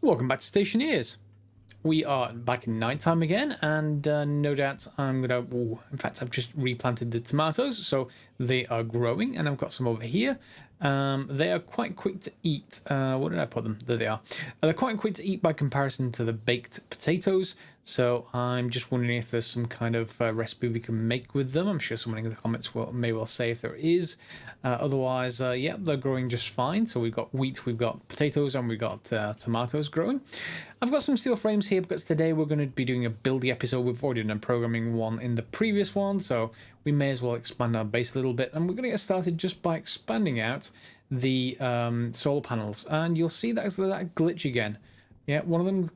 Welcome back to Stationeers. We are back in nighttime again, and no doubt I'm gonna. Ooh, in fact, I've just replanted the tomatoes, so they are growing, and I've got some over here. They are quite quick to eat. What did I put them? There they are. They're quite quick to eat by comparison to the baked potatoes. So I'm just wondering if there's some kind of recipe we can make with them. I'm sure someone in the comments may well say if there is. Otherwise, yeah, they're growing just fine. So we've got wheat, we've got potatoes, and we've got tomatoes growing. I've got some steel frames here because today we're going to be doing a buildy episode. We've already done a programming one in the previous one, so we may as well expand our base a little bit. And we're going to get started just by expanding out the solar panels. And you'll see that glitch again. Yeah, one of them,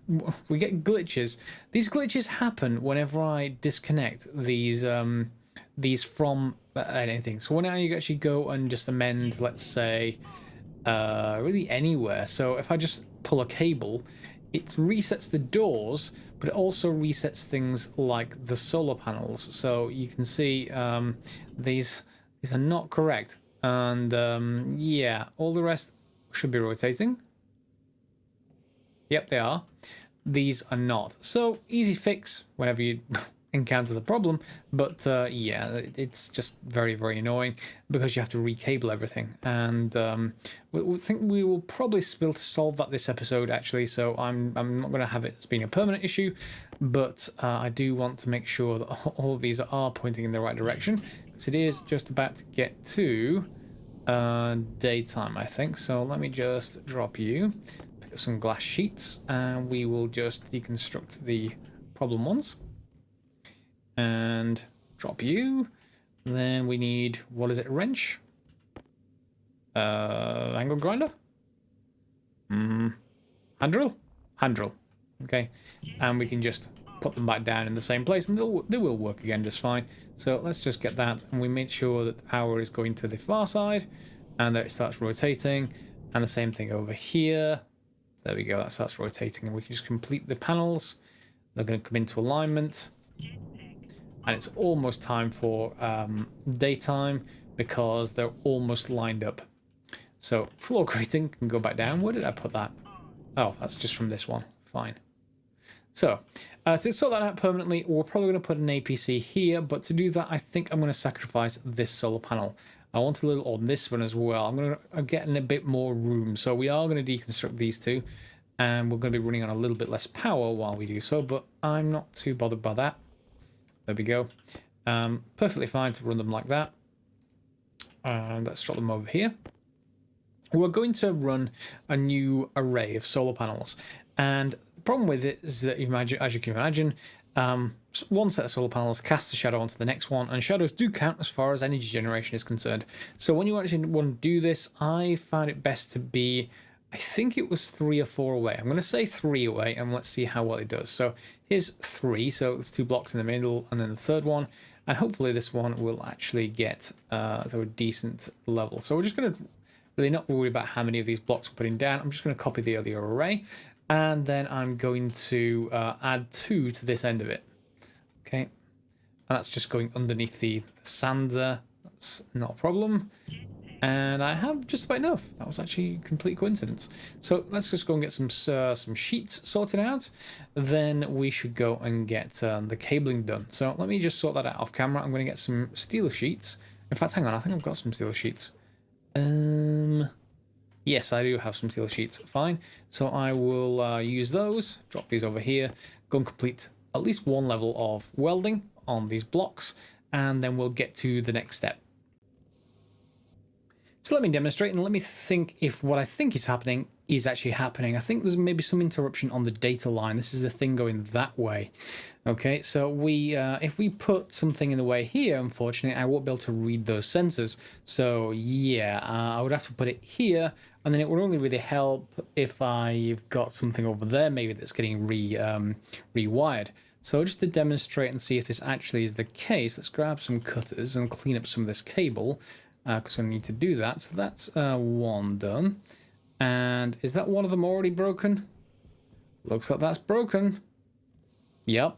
we get glitches. These glitches happen whenever I disconnect these from anything. So when I actually go and just amend, let's say, really anywhere. So if I just pull a cable, it resets the doors, but it also resets things like the solar panels. So you can see these are not correct. And yeah, all the rest should be rotating. Yep, they are. These are not. So easy fix whenever you encounter the problem. But yeah, it's just very, very annoying because you have to recable everything. And we think we will probably be able to solve that this episode, actually. So I'm not going to have it as being a permanent issue. But I do want to make sure that all of these are pointing in the right direction. Because it is just about to get to daytime, I think. So let me just drop you. Some glass sheets, and we will just deconstruct the problem ones and drop you. Then we need, what is it, wrench, angle grinder, hand drill, okay, and we can just put them back down in the same place and they will work again just fine. So let's just get that, and we make sure that the power is going to the far side and that it starts rotating, and the same thing over here. There we go, that starts rotating, and we can just complete the panels. They're going to come into alignment. And it's almost time for daytime because they're almost lined up. So floor grating can go back down. Where did I put that? Oh, that's just from this one. Fine. So to sort that out permanently, we're probably going to put an APC here. But to do that, I think I'm going to sacrifice this solar panel. I want a little on this one as well. I'm going to get in a bit more room. So we are going to deconstruct these two. And we're going to be running on a little bit less power while we do so. But I'm not too bothered by that. There we go. Perfectly fine to run them like that. And let's drop them over here. We're going to run a new array of solar panels. And the problem with it is that, as you can imagine, one set of solar panels casts a shadow onto the next one, and shadows do count as far as energy generation is concerned. So when you actually want to do this, I found it best to be, I think it was 3 or 4 away. I'm going to say 3 away, and let's see how well it does. So here's 3, so there's 2 blocks in the middle, and then the third one, and hopefully this one will actually get to a decent level. So we're just going to really not worry about how many of these blocks we're putting down. I'm just going to copy the earlier array, and then I'm going to add 2 to this end of it. Okay, and that's just going underneath the sand there. That's not a problem. And I have just about enough. That was actually a complete coincidence. So let's just go and get some sheets sorted out. Then we should go and get the cabling done. So let me just sort that out off camera. I'm going to get some steel sheets. In fact, hang on. I think I've got some steel sheets. Yes, I do have some steel sheets. Fine. So I will use those. Drop these over here. Go and complete at least one level of welding on these blocks. And then we'll get to the next step. So let me demonstrate and let me think if what I think is happening is actually happening. I think there's maybe some interruption on the data line. This is the thing going that way. Okay, so if we put something in the way here, unfortunately, I won't be able to read those sensors. So yeah, I would have to put it here, and then it would only really help if I've got something over there, maybe that's getting rewired. So just to demonstrate and see if this actually is the case, let's grab some cutters and clean up some of this cable. Because we need to do that. So that's one done. And is that one of them already broken? Looks like that's broken. Yep.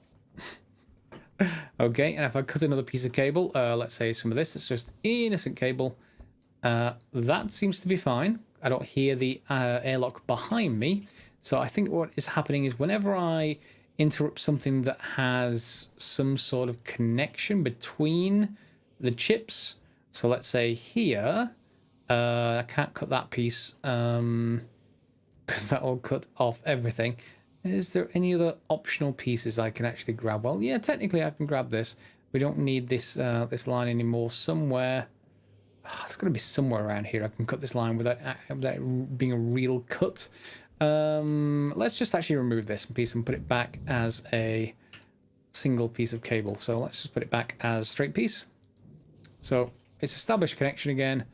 Okay, and if I cut another piece of cable, let's say some of this, it's just innocent cable. That seems to be fine. I don't hear the airlock behind me. So I think what is happening is whenever I interrupt something that has some sort of connection between the chips, so let's say here, I can't cut that piece because that will cut off everything. Is there any other optional pieces I can actually grab? Well, yeah, technically I can grab this. We don't need this this line anymore. Somewhere, it's going to be somewhere around here. I can cut this line without being a real cut. Let's just actually remove this piece and put it back as a single piece of cable. So let's just put it back as straight piece. So it's established connection again,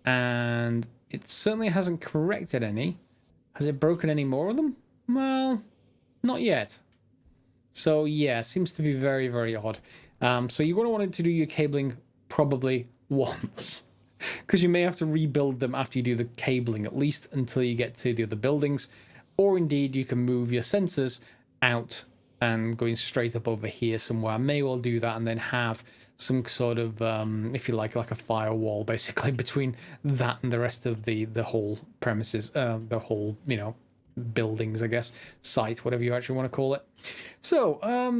and it certainly hasn't corrected any. Has it broken any more of them? Well, not yet. So yeah, seems to be very, very odd. So you're going to want to do your cabling probably once, because you may have to rebuild them after you do the cabling, at least until you get to the other buildings. Or indeed, you can move your sensors out and going straight up over here somewhere. I may well do that and then have some sort of, if you like a firewall, basically, between that and the rest of the whole premises, the whole, you know, buildings, I guess, site, whatever you actually want to call it. So,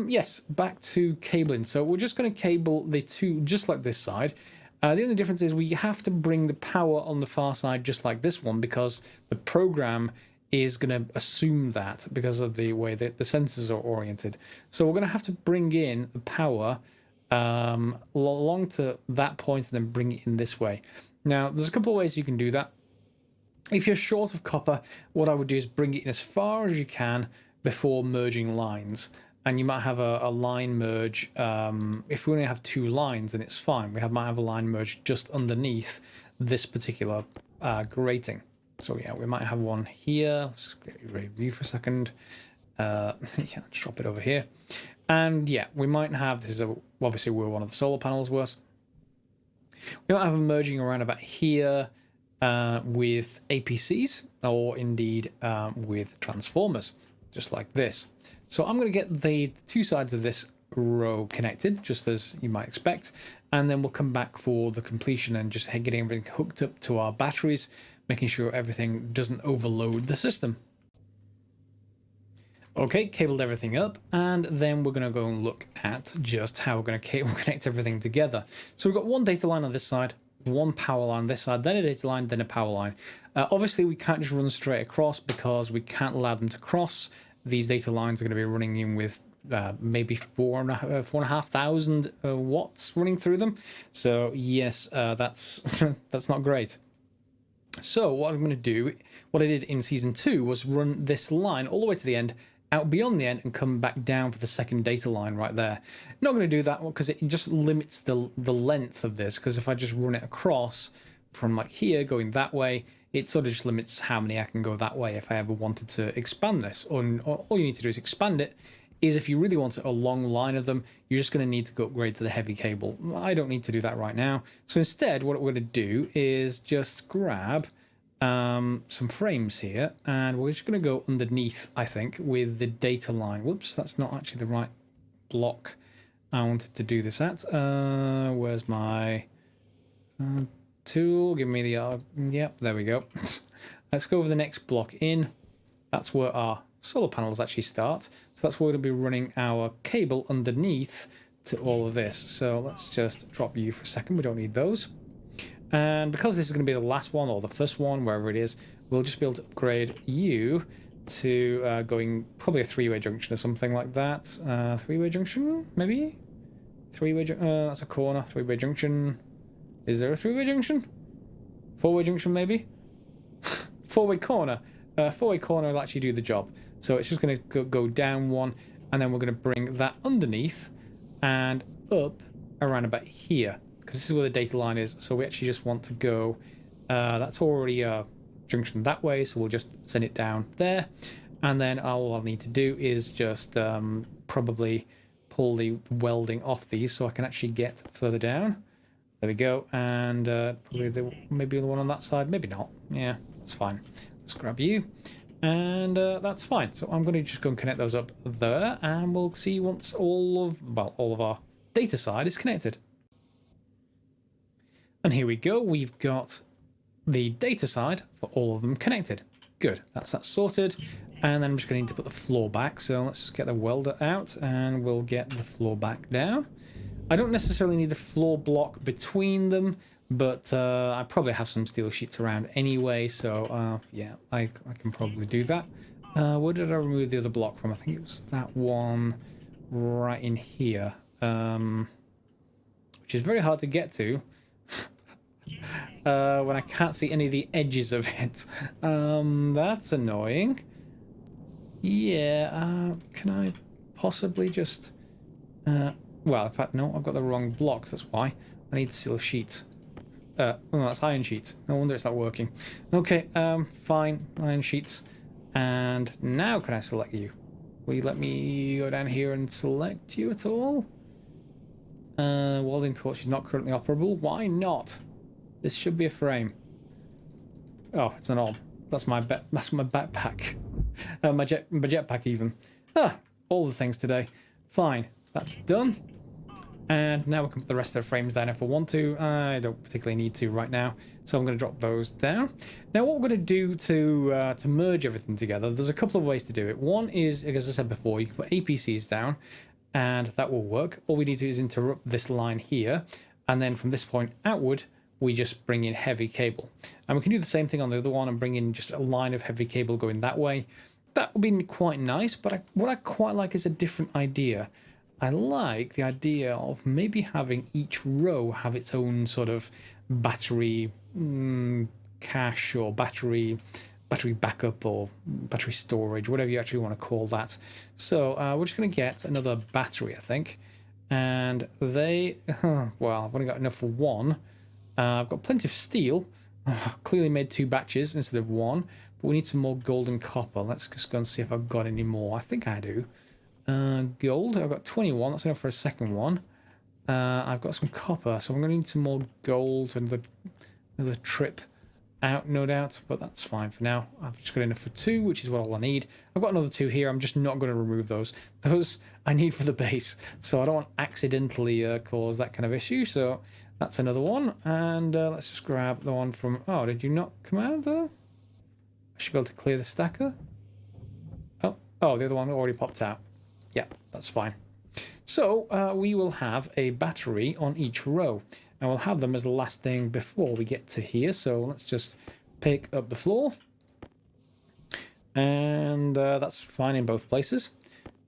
yes, back to cabling. So we're just going to cable the two just like this side. The only difference is we have to bring the power on the far side just like this one, because the program is going to assume that because of the way that the sensors are oriented. So we're going to have to bring in the power along to that point and then bring it in this way. Now, there's a couple of ways you can do that. If you're short of copper, what I would do is bring it in as far as you can before merging lines. And you might have a line merge. If we only have two lines, then it's fine. Might have a line merge just underneath this particular grating. So yeah, we might have one here. Let's get rid of you for a second. Yeah, let's drop it over here. And yeah, we might have, this is obviously where one of the solar panels was. We might have them merging around about here with APCs, or indeed with transformers, just like this. So I'm going to get the two sides of this row connected, just as you might expect, and then we'll come back for the completion and just getting everything hooked up to our batteries, making sure everything doesn't overload the system. Okay, cabled everything up, and then we're going to go and look at just how we're going to connect everything together. So we've got one data line on this side, one power line on this side, then a data line, then a power line. Obviously, we can't just run straight across because we can't allow them to cross. These data lines are going to be running in with maybe 4,500 watts running through them. So yes, that's that's not great. So what I'm going to do, what I did in season 2 was run this line all the way to the end, out beyond the end, and come back down for the second data line right there. Not going to do that because it just limits the length of this, because if I just run it across from like here going that way, it sort of just limits how many I can go that way if I ever wanted to expand this. Or all you need to do is expand it. Is if you really want a long line of them, you're just going to need to go upgrade to the heavy cable. I don't need to do that right now. So instead, what we're going to do is just grab some frames here, and we're just going to go underneath, I think, with the data line. Whoops, that's not actually the right block I wanted to do this at. Where's my tool? Give me the yep, there we go. Let's go over the next block in. That's where our solar panels actually start. So that's where we're going to be running our cable underneath to all of this. So let's just drop you for a second. We don't need those. And because this is going to be the last one, or the first one, wherever it is, we'll just be able to upgrade you to going probably a three-way junction or something like that. Three-way junction, maybe? Three-way that's a corner. Three-way junction. Is there a three-way junction? Four-way junction, maybe? Four-way corner. Four-way corner will actually do the job. So it's just going to go down one, and then we're going to bring that underneath and up around about here, because this is where the data line is. So we actually just want to go, that's already a junction that way, so we'll just send it down there. And then all I'll need to do is just probably pull the welding off these so I can actually get further down. There we go. And probably maybe the one on that side, maybe not. Yeah, that's fine. Let's grab you. And that's fine. So I'm going to just go and connect those up there, and we'll see once all of our data side is connected. And here we go. We've got the data side for all of them connected. Good, that's that sorted. And then I'm just going to need to put the floor back. So let's just get the welder out and we'll get the floor back down. I don't necessarily need the floor block between them, but I probably have some steel sheets around anyway. So yeah, I can probably do that. Where did I remove the other block from? I think it was that one right in here, which is very hard to get to when I can't see any of the edges of it. That's annoying. Yeah, can I possibly just... well, in fact, no, I've got the wrong blocks, that's why. I need steel sheets. Oh, that's iron sheets. No wonder it's not working. Okay, fine, iron sheets. And now can I select you? Will you let me go down here and select you at all? Welding torch is not currently operable. Why not? This should be a frame. Oh, it's an arm. That's my backpack. My jetpack even. Ah, all the things today. Fine, that's done. And now we can put the rest of the frames down if I want to. I don't particularly need to right now, so I'm going to drop those down. Now what we're going to do to merge everything together, there's a couple of ways to do it. One is, as I said before, you can put APCs down, and that will work. All we need to do is interrupt this line here, and then from this point outward, we just bring in heavy cable. And we can do the same thing on the other one and bring in just a line of heavy cable going that way. That would be quite nice, but what I quite like is a different idea. I like the idea of maybe having each row have its own sort of battery cache or battery backup or battery storage, whatever you actually want to call that. So we're just going to get another battery, I think. And they, well, I've only got enough for one. I've got plenty of steel. Clearly made 2 batches instead of 1. But we need some more gold and copper. Let's just go and see if I've got any more. I think I do. Gold, I've got 21. That's enough for a second one. I've got some copper, so I'm going to need some more gold and another trip out, no doubt. But that's fine for now. I've just got enough for 2, which is what all I need. I've got another 2 here. I'm just not going to remove those. Those I need for the base, so I don't want to accidentally cause that kind of issue. So that's another one. And let's just grab the one from... Oh, did you not come out though? I should be able to clear the stacker. Oh, the other one already popped out. Yeah, that's fine. So we will have a battery on each row, and we'll have them as the last thing before we get to here. So let's just pick up the floor, and that's fine in both places.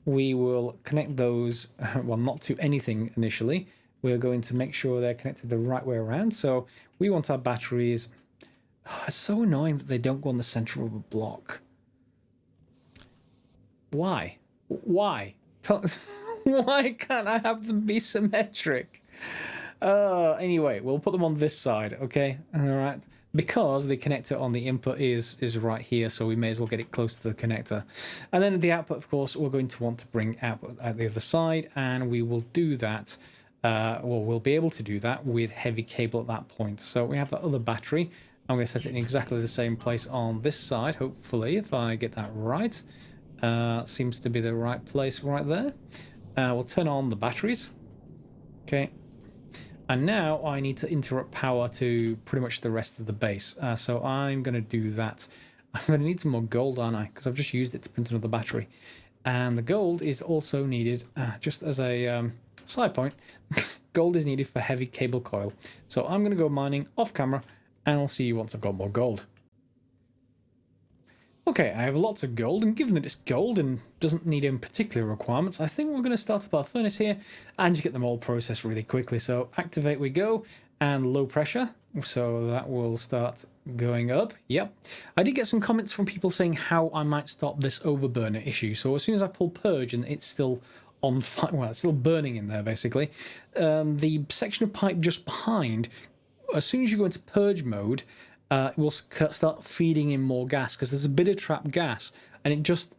We will connect those, well, not to anything initially. We're going to make sure they're connected the right way around. So we want our batteries... Oh, it's so annoying that they don't go on the center of a block. Why? Why? Why can't I have them be symmetric? Anyway, we'll put them on this side, okay? All right. Because the connector on the input is right here, so we may as well get it close to the connector. And then the output, of course, we're going to want to bring output at the other side, and we will do that, well, we'll be able to do that with heavy cable at that point. So we have that other battery. I'm going to set it in exactly the same place on this side, hopefully, if I get that right. Seems to be the right place right there. We'll turn on the batteries. Okay. And now I need to interrupt power to pretty much the rest of the base. So I'm going to do that. I'm going to need some more gold, aren't I? Because I've just used it to print another battery. And the gold is also needed, just as a side point, gold is needed for heavy cable coil. So I'm going to go mining off camera, and I'll see you once I've got more gold. Okay, I have lots of gold, and given that it's gold and doesn't need any particular requirements, I think we're going to start up our furnace here and just get them all processed really quickly. So activate we go, and low pressure, so that will start going up. Yep. I did get some comments from people saying how I might stop this overburner issue. So as soon as I pull purge and it's still on fire, well, it's still burning in there basically, the section of pipe just behind, as soon as you go into purge mode, it will start feeding in more gas because there's a bit of trapped gas, and it just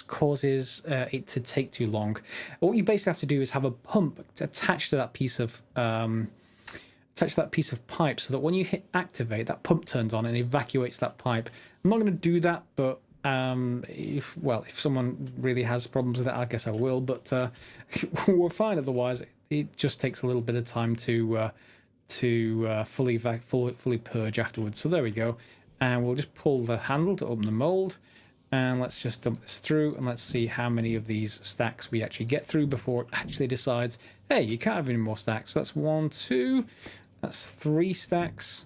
causes it to take too long. What you basically have to do is have a pump attached to that piece of pipe, so that when you hit activate, that pump turns on and evacuates that pipe. I'm not going to do that, but if someone really has problems with that, I guess I will. But we're fine otherwise. It just takes a little bit of time to fully purge afterwards. So there we go. And we'll just pull the handle to open the mold. And let's just dump this through, and let's see how many of these stacks we actually get through before it actually decides, hey, you can't have any more stacks. So that's 1, 2, that's 3 stacks.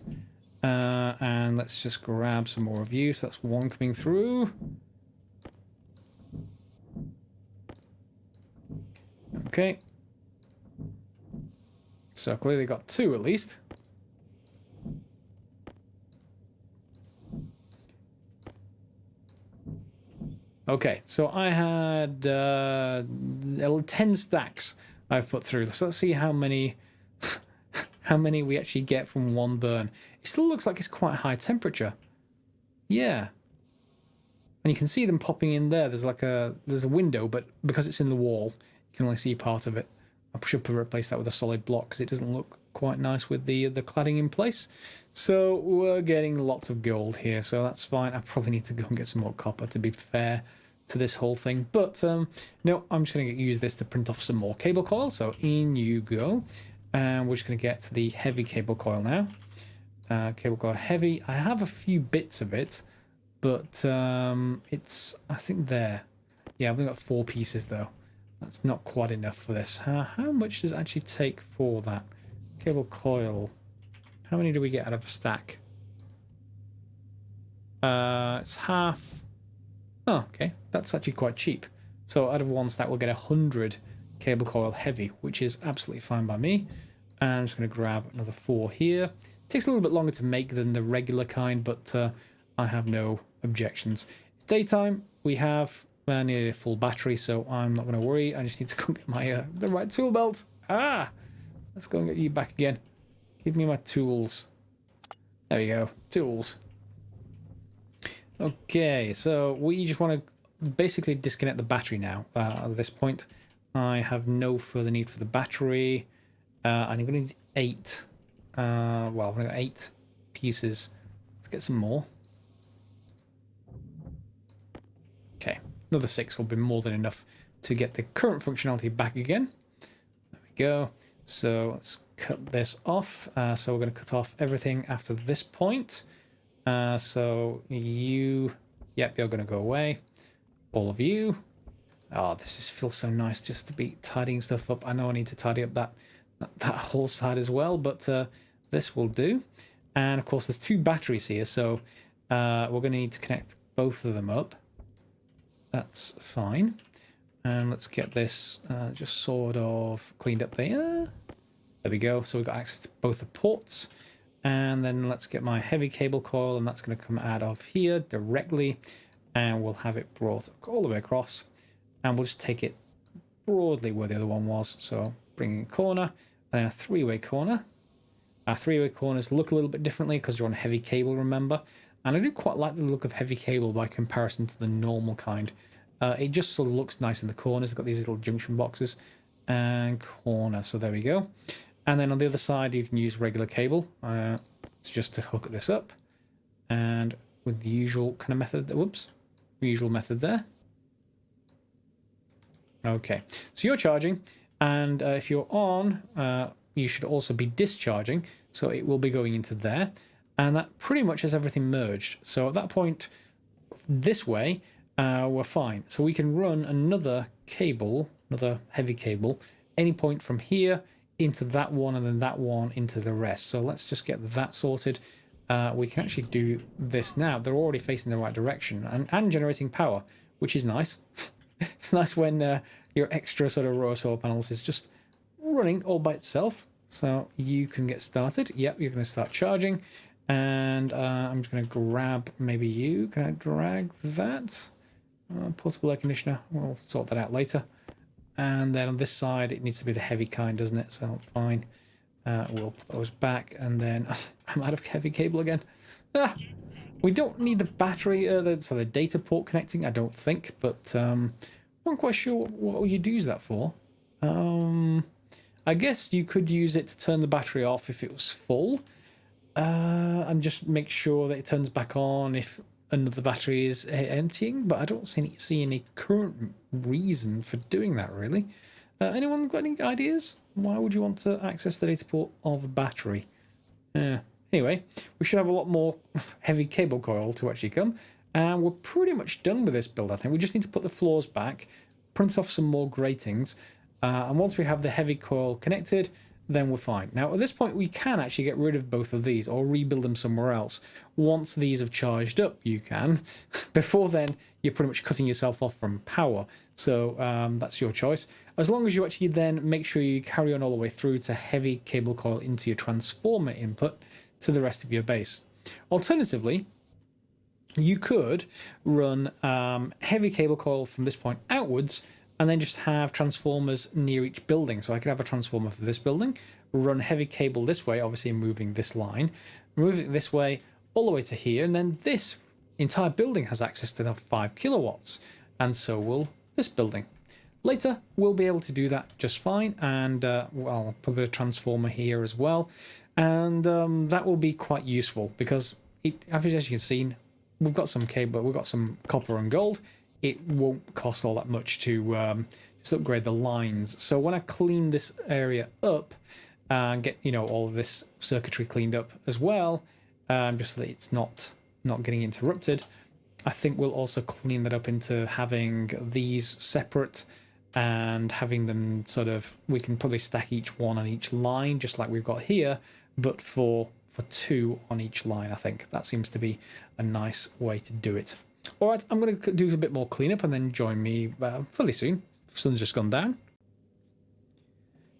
And let's just grab some more of you. So that's 1 coming through. Okay. So clearly got 2 at least. Okay, so I had 10 stacks I've put through. So let's see how many we actually get from 1 burn. It still looks like it's quite high temperature. Yeah. And you can see them popping in there. There's a window, but because it's in the wall, you can only see part of it. I should replace that with a solid block because it doesn't look quite nice with the cladding in place. So we're getting lots of gold here, so that's fine. I probably need to go and get some more copper to be fair to this whole thing. But no, I'm just going to use this to print off some more cable coil. So in you go. And we're just going to get the heavy cable coil now. Cable coil heavy. I have a few bits of it, but it's, I think there. Yeah, I've only got 4 pieces though. That's not quite enough for this. How much does it actually take for that? Cable coil. How many do we get out of a stack? It's half. Oh, okay. That's actually quite cheap. So out of 1 stack, we'll get 100 cable coil heavy, which is absolutely fine by me. And I'm just going to grab another 4 here. It takes a little bit longer to make than the regular kind, but I have no objections. It's daytime. We have nearly a full battery, so I'm not going to worry. I just need to go get my the right tool belt. Let's go and get you back again. Give me my tools. There we go. Tools. Okay, so we just want to basically disconnect the battery now at this point. I have no further need for the battery. I'm going to need 8. Well, I've got 8 pieces. Let's get some more. Okay, another 6 will be more than enough to get the current functionality back again. There we go. So let's cut this off. So we're going to cut off everything after this point. So you, yep, you're going to go away. All of you. Oh, feels so nice just to be tidying stuff up. I know I need to tidy up that whole side as well, but this will do. And of course, there's 2 batteries here, so we're going to need to connect both of them up. That's fine. And let's get this just sort of cleaned up there. There we go. So we've got access to both the ports. And then let's get my heavy cable coil, and that's going to come out of here directly. And we'll have it brought all the way across. And we'll just take it broadly where the other one was. So bring in a corner, and then a 3-way corner. Our 3-way corners look a little bit differently because you're on heavy cable, remember? And I do quite like the look of heavy cable by comparison to the normal kind. It just sort of looks nice in the corners. It's got these little junction boxes and corner. So there we go. And then on the other side, you can use regular cable just to hook this up. And with the usual kind of method, whoops, usual method there. Okay, so you're charging, and if you're on, you should also be discharging, so it will be going into there, and that pretty much has everything merged. So at that point, this way, we're fine. So we can run another cable, another heavy cable, any point from here into that one, and then that one into the rest. So let's just get that sorted. We can actually do this now. They're already facing the right direction and generating power, which is nice. It's nice when your extra sort of row solar panels is just running all by itself. So you can get started. Yep, you're going to start charging. And I'm just going to grab maybe you. Can I drag that? Portable air conditioner. We'll sort that out later. And then on this side, it needs to be the heavy kind, doesn't it? So fine. We'll put those back. And then I'm out of heavy cable again. We don't need the battery, the data port connecting, I don't think, but I'm not quite sure what you'd use that for. I guess you could use it to turn the battery off if it was full, and just make sure that it turns back on if another battery is emptying, but I don't see any current reason for doing that, really. Anyone got any ideas? Why would you want to access the data port of a battery? Anyway, we should have a lot more heavy cable coil to actually come. And we're pretty much done with this build, I think. We just need to put the floors back, print off some more gratings, and once we have the heavy coil connected, then we're fine. Now, at this point, we can actually get rid of both of these or rebuild them somewhere else. Once these have charged up, you can. Before then, you're pretty much cutting yourself off from power. So that's your choice. As long as you actually then make sure you carry on all the way through to heavy cable coil into your transformer input to the rest of your base. Alternatively, you could run heavy cable coil from this point outwards and then just have transformers near each building. So I could have a transformer for this building, run heavy cable this way, obviously moving this line, move it this way all the way to here, and then this entire building has access to the 5 kilowatts, and so will this building. Later, we'll be able to do that just fine, and well, I'll put a transformer here as well, and that will be quite useful because, as you can see, we've got some cable, we've got some copper and gold. It won't cost all that much to just upgrade the lines. So when I clean this area up and get, you know, all of this circuitry cleaned up as well, just so that it's not getting interrupted, I think we'll also clean that up into having these separate and having them sort of, we can probably stack each one on each line, just like we've got here, but for 2 on each line. I think that seems to be a nice way to do it. All right, I'm going to do a bit more cleanup and then join me fairly soon. The sun's just gone down.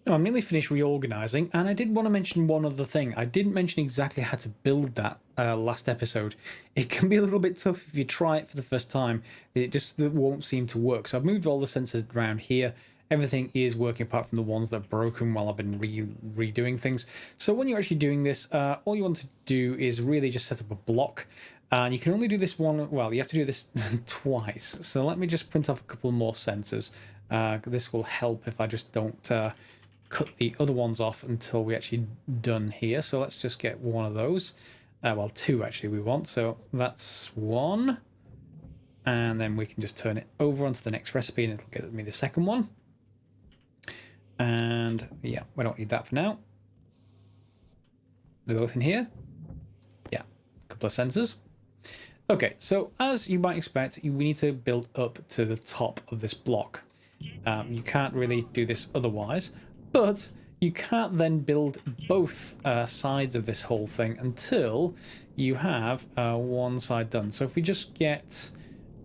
Now, I'm nearly finished reorganizing, and I did want to mention one other thing. I didn't mention exactly how to build that last episode. It can be a little bit tough if you try it for the first time. It just won't seem to work. So I've moved all the sensors around here. Everything is working apart from the ones that are broken while I've been redoing things. So when you're actually doing this, all you want to do is really just set up a block. And you can only do this one, well, you have to do this twice. So let me just print off a couple more sensors. This will help if I just don't cut the other ones off until we're actually done here. So let's just get one of those. Well, 2 actually we want. So that's 1. And then we can just turn it over onto the next recipe and it'll get me the second one. And yeah, we don't need that for now. They're both in here. Yeah, a couple of sensors. Okay, so as you might expect, we need to build up to the top of this block. You can't really do this otherwise, but you can't then build both sides of this whole thing until you have one side done. So if we just get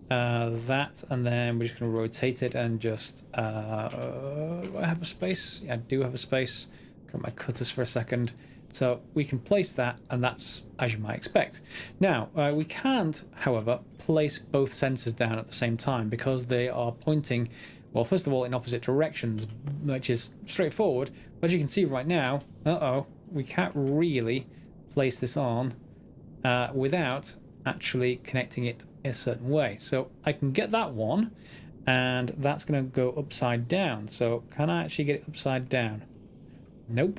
that, and then we're just going to rotate it and just... do I have a space? Yeah, I do have a space. Got my cutters for a second. So we can place that, and that's as you might expect. Now, we can't, however, place both sensors down at the same time because they are pointing, well, first of all, in opposite directions, which is straightforward. But as you can see right now, we can't really place this on without actually connecting it in a certain way. So I can get that one, and that's going to go upside down. So can I actually get it upside down? Nope.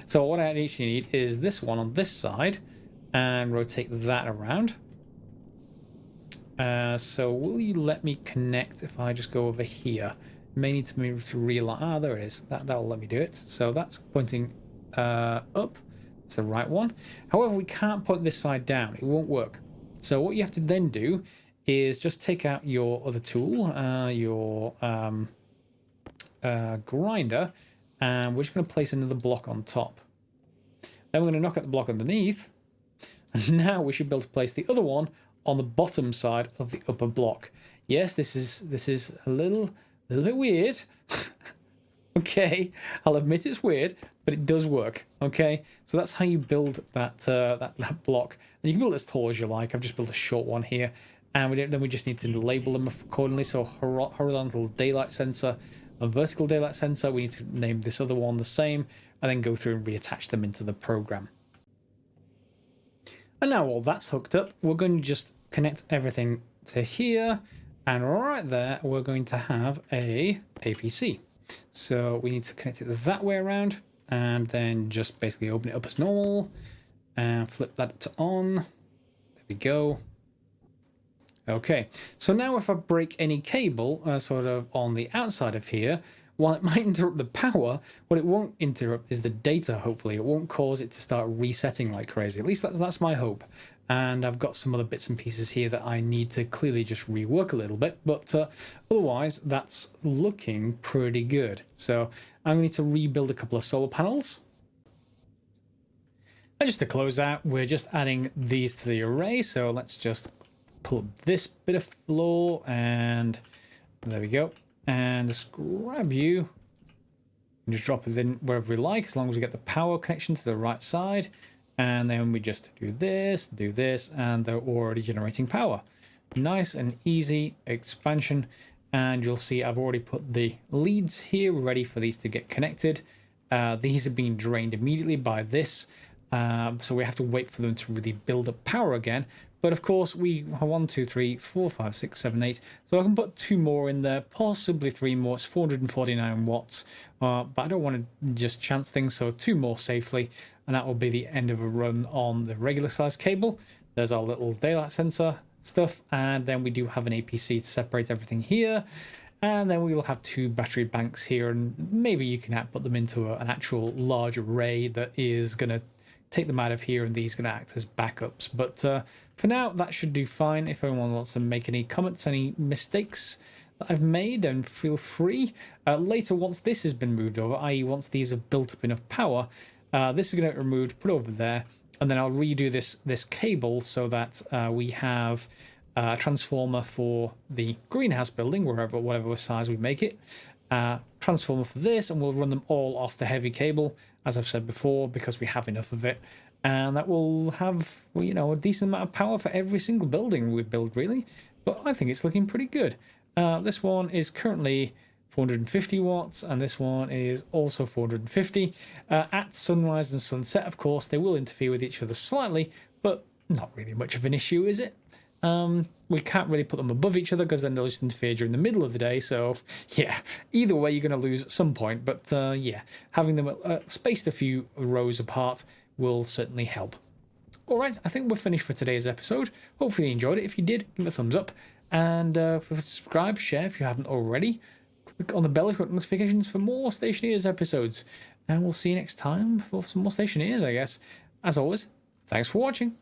So what I actually need is this one on this side and rotate that around. So will you let me connect if I just go over here? May need to move to realign. Ah, there it is. That'll let me do it. So that's pointing up. It's the right one. However, we can't point this side down. It won't work. So what you have to then do is just take out your other tool, your grinder, and we're just going to place another block on top. Then we're going to knock out the block underneath, and now we should be able to place the other one on the bottom side of the upper block. Yes, this is a little bit weird. Okay, I'll admit it's weird, but it does work. Okay, so that's how you build that that block, and you can build it as tall as you like. I've just built a short one here, and then we just need to label them accordingly. So horizontal daylight sensor, a vertical daylight sensor. We need to name this other one the same, and then go through and reattach them into the program. And now all that's hooked up, we're going to just connect everything to here, and right there we're going to have a APC. So we need to connect it that way around, and then just basically open it up as normal and flip that to on. There we go. Okay, so now if I break any cable sort of on the outside of here, while it might interrupt the power, what it won't interrupt is the data, hopefully. It won't cause it to start resetting like crazy. At least that's my hope. And I've got some other bits and pieces here that I need to clearly just rework a little bit. But otherwise, that's looking pretty good. So I'm going to need to rebuild a couple of solar panels. And just to close out, we're just adding these to the array. So let's just pull up this bit of floor, and there we go. And just grab you and just drop it in wherever we like, as long as we get the power connection to the right side. And then we just do this, and they're already generating power. Nice and easy expansion. And you'll see I've already put the leads here ready for these to get connected. These have been drained immediately by this. So we have to wait for them to really build up power again. But of course, we have 1, 2, 3, 4, 5, 6, 7, 8. So I can put 2 more in there, possibly 3 more. It's 449 watts. But I don't want to just chance things, so 2 more safely. And that will be the end of a run on the regular size cable. There's our little daylight sensor stuff. And then we do have an APC to separate everything here. And then we will have 2 battery banks here. And maybe you can put them into an actual large array that is going to take them out of here, and these are going to act as backups. But for now, that should do fine. If anyone wants to make any comments, any mistakes that I've made, then feel free. Later, once this has been moved over, i.e. once these have built up enough power, this is going to get removed, put over there, and then I'll redo this cable so that we have a transformer for the greenhouse building, whatever size we make it, transformer for this, and we'll run them all off the heavy cable, as I've said before, because we have enough of it. And that will have, well, you know, a decent amount of power for every single building we build, really. But I think it's looking pretty good. This one is currently 450 watts, and this one is also 450. At sunrise and sunset, of course, they will interfere with each other slightly, but not really much of an issue, is it? We can't really put them above each other because then they'll just interfere during the middle of the day. So yeah, either way, you're going to lose at some point. But yeah, having them spaced a few rows apart will certainly help. All right, I think we're finished for today's episode. Hopefully you enjoyed it. If you did, give it a thumbs up. And subscribe, share if you haven't already. Click on the bell if you want notifications for more Stationeers episodes. And we'll see you next time for some more Stationeers, I guess. As always, thanks for watching.